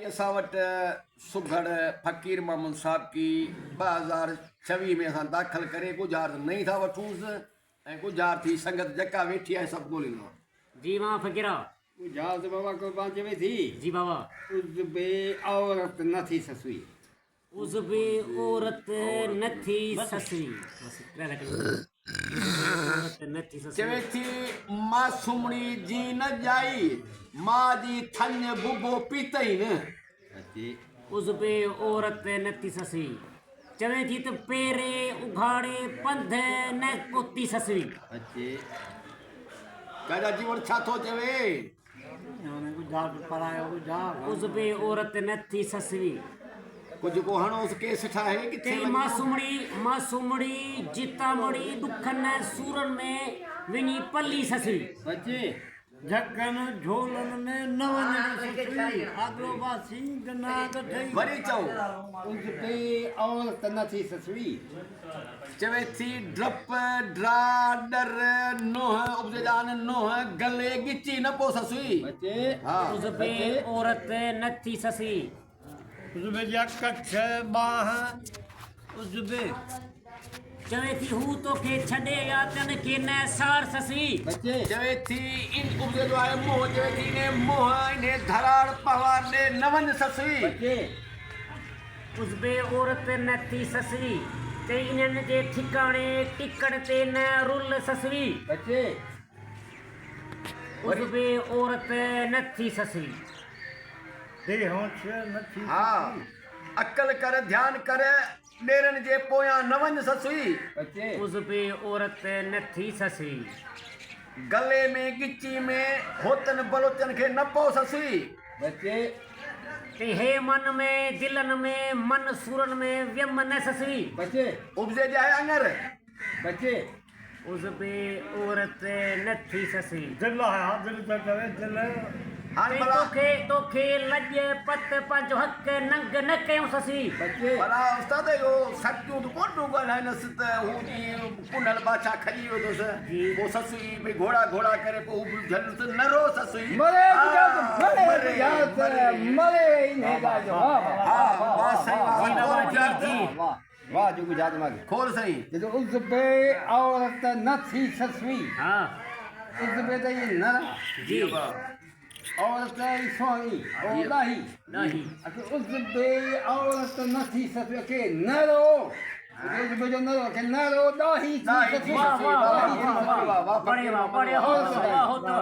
असां वटि सुघड़ फ़कीर मामून साहब की 2024 में असां दाख़िल करे गुज़ार नहीं था वठूंसि ऐं गुज़ार थी संगत जेका वेठी आहे सभु ॻोल्हींदो। जी मां फकीरा गुजात बाबा को बांचे में थी जी बाबा उस बे औरत न थी ससुई उस बे औरत न थी ससुई औरत न थी चवे ससुई थी मासूमड़ी जी न जाई मां जी थन बुबो पीतई न। अच्छी उस बे औरत न थी ससुई चवे थी त पेरे उघाड़े पंध न पोती ससुई। अच्छी काजा जीवन छा थो चवे गुजात पढ़ायो गुजात उस बे औरत न थी ससुई कुछ को हणोस केस ठाहे किथे चई मासूमड़ी जितामड़ी दुखन सूरन में वञी पली ससुई। अच्छी झकन झोलन में न वञण ससुई आगलो बासी गनाग ठई वरी चओ उस बे औरत न थी ससुई चवे थी ड्रप ड्रा डर नोह उपजान नोह गले गिची न पो ससुई। अच्छे हाँ उस बे औरत न थी ससुई उसमें जा कच्छ बाह उसमें चवे थी हू तोखे छॾे या तन के न सार ससुई। बच्चे चवे थी इन उपजे जो आहे मोह चवे थी ने मोह ने धराड़ पहाड़ ने नवन ससुई। बच्चे उस बे औरत न थी ससुई ते इन्हनि जे ठिकाणे टिकण ते न रुल ससुई। बच्चे उस बे औरत न थी ससुई दे होश न थी हाँ अकल कर ध्यान कर डेरन जे पोयां नवन ससुई। बच्चे उस बे औरत न थी ससुई गले में गिची में होतन बलोचन के न पो ससुई। बच्चे ते हे मन में दिलन में मन सूरन में व्यम न ससुई। बच्चे उपजे जाए अंगर बच्चे उस बे औरत न थी ससुई दिल है दिल पे करे दिल हान ते भला तोखे लॼ पत पंहिंजो हक़ नंग न कयूं ससुई। बच्चे भला उस्ताद यो सच्चो तो कोन तो ॻाल्हाइनसि त हू जी कुंडल बाछा खजी वियो अथसि पोइ ससुई भई घोड़ा घोड़ा करे पोइ हू झल त न रो ससुई। मरे हाँ, मरे यार मरे इन्हें का जो हाँ वाह सही जी बाबा जी जी वाह वाह जो गुजात मांगे खोल सही जो उस बे औरत न थी ससुई हाँ उस बे तो ये न जी औरत सोई और नहीं नहीं उस बे औरत न थी ससुई के न रो उस बे जो न रो के न रो दाही थी दाही थी ससुई वाह वाह वाह वाह वाह, वाह, बड़े वाह बड़े हो तो वाह हो तो